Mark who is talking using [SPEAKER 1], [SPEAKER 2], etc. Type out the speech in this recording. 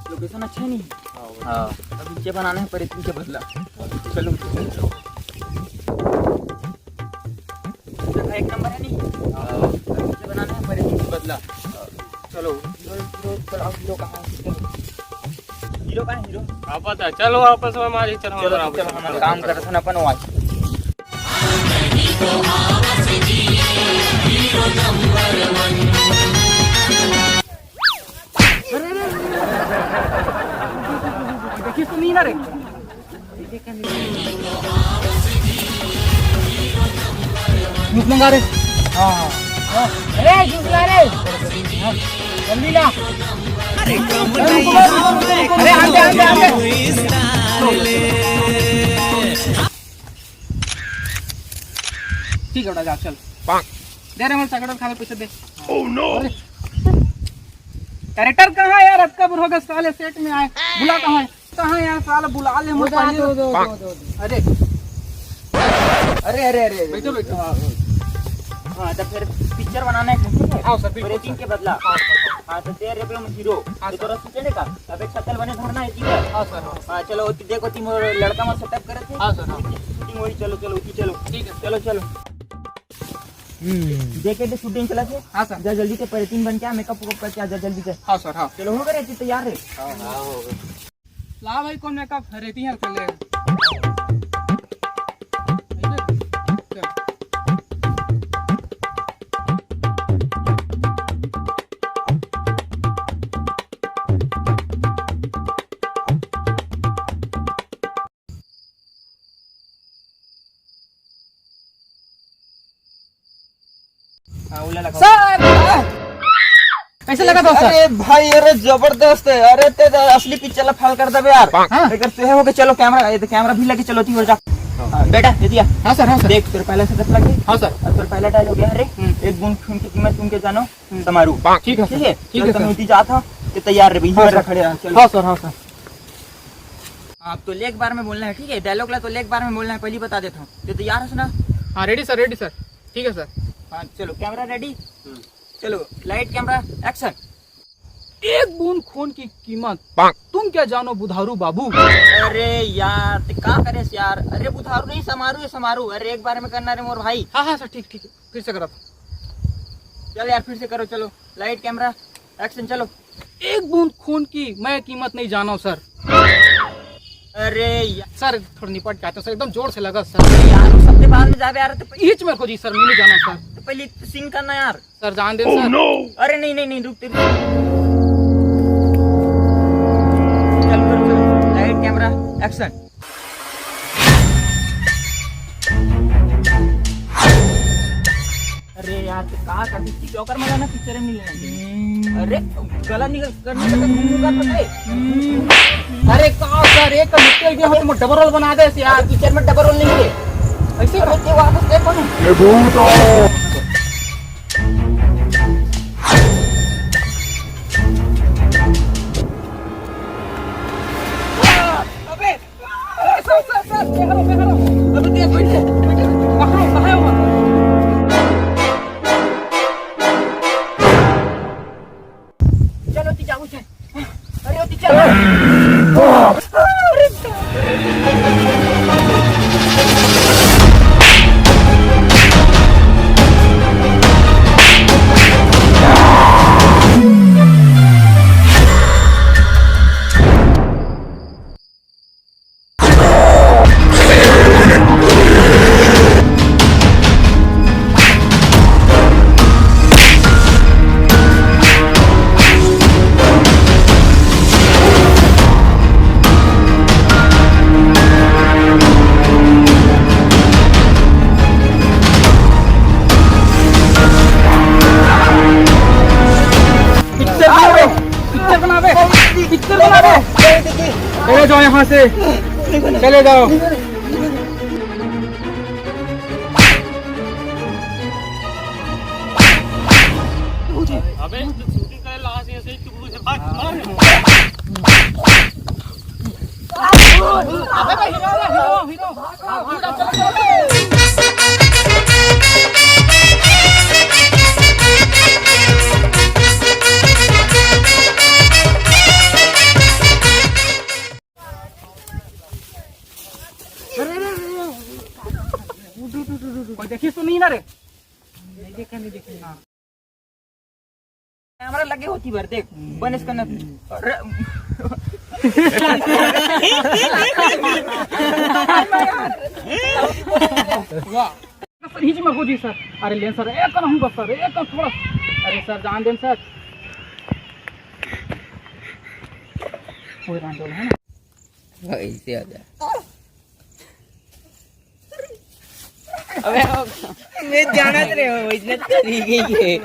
[SPEAKER 1] Location अच्छा नहीं। हाँ अब नीचे बनाना है पर इतनी बदला। चलो एक नंबर है नहीं। नीचे बनाना है पर इतनी बदला। चलो हीरो कहाँ है? हीरो कहाँ है? हीरो
[SPEAKER 2] आपस है, चलो आपस में मारी चलो
[SPEAKER 1] चलो काम करते हैं अपन वहाँ। देखिए तो नहीं ना रे। जूस मंगा रे। हाँ अरे जूस ला रे जल्दी ला। अरे आंदे आंदे आंदे। ठीक है बेटा जा चल। दे रे मेरे सगड़ खा पैसे दे। ओह नो कैरेक्टर कहाँ है यार? अक्का बुढ़ोगे साले सेट में आए बुला कहाँ है? कहाँ यार साला बुला ले मुझे। अरे अरे अरे अरे बैठो बैठो। हाँ तो फिर पिक्चर बनाना है ठीक है? हाँ सर रेटिंग के बदला। हाँ तो तेरे पे हीरो तो रस्ते चलेगा। अब एक शक्ल बने धरना है ठीक है? हाँ सर। हाँ चलो देखो तुम लड़का में सेटअप करे थे। हाँ सर शूटिंग वही चलो चलो चलो ठीक है चलो चलो देखे थे शूटिंग चला थे। हाँ सर जा जल्दी से परितीन बन के मेकअप करके आ जा जल्दी से। हाँ सर हाँ चलो हो गए तैयार है। हाँ हो गए। ला भाई कौन मेकअप रहती है पहले। कैसे लगा दोस्त? अरे भाई अरे जबरदस्त है। अरे ते असली पिक्चर फाल कर दे यार। अगर तू है हो के चलो कैमरा भी लेके चलो थी हो जा। बेटा दे दिया। हाँ सर हाँ सर देख तेरे पहले सेटअप लगे। हाँ सर तेरे पहला डायलॉग है। अरे एक बूंद खून की कीमत तुम के जानो समारू। ठीक है ठीक है ठीक है तुम जात हो तो तैयार रे भैया खड़े रहो। चलो हाँ सर हाँ सर। आप तो लेग बार में बोलना है ठीक है? डायलॉग ला तो लेग बार में बोलना है पहले बता देता हूँ। तो तैयार है ना? हाँ रेडी सर ठीक है सर। हाँ चलो कैमरा रेडी। चलो लाइट कैमरा एक्शन। एक बूंद खून की कीमत तुम क्या जानो बुधारू बाबू। अरे यार क्या करे यार? अरे बुधारू नहीं समारू है समारू। अरे एक बार में करना रे मोर भाई। हाँ हाँ सर ठीक ठीक फिर से करो। चलो यार फिर से करो। चलो लाइट कैमरा एक्शन चलो। एक बूंद खून की मैं कीमत नहीं जाना सर। अरे सर थोड़ा निपट के आते सर एकदम जोर से लगा सर। यार सबके बाद में जावे यार तो ईच में खोजी सर मैंने जाना सर। तो पहले सिंग करना यार। सर जान दे सर। no. अरे नहीं नहीं नहीं रुक चल लाइट कैमरा एक्शन। अरे यार तो कहा कर दी चौकर में जाना पिक्चर में मिलना। अरे गला निकल करने का मुंह का अरे कहा सर एक निकल गया हो तो डबल रोल बना दे यार। पिक्चर में डबल रोल नहीं है ऐसे बच्चे वापस देखो ना। ये भूत अबे सर बेहरो अबे देख बैठे कहां है वो? चलो ती जाओ चल। अरे ती चल। चले जाओ यहाँ से चले जाओ।
[SPEAKER 2] अबे शूटिंग करे लास्ट ऐसे चुप से भाग मार।
[SPEAKER 1] अबे भाई हीरो हीरो हीरो चलो
[SPEAKER 3] ना रे
[SPEAKER 1] कैमरा लगे होती बार देख बनेस करना अरे
[SPEAKER 3] सर हिच में जी सर अरे लेन सर एक कम हम सर एक कम थोड़ा अरे सर जान देन सर कोई रांडोल है ना
[SPEAKER 1] ऐसे आ जा अबे मैं जाना रे हो इतना तरीके के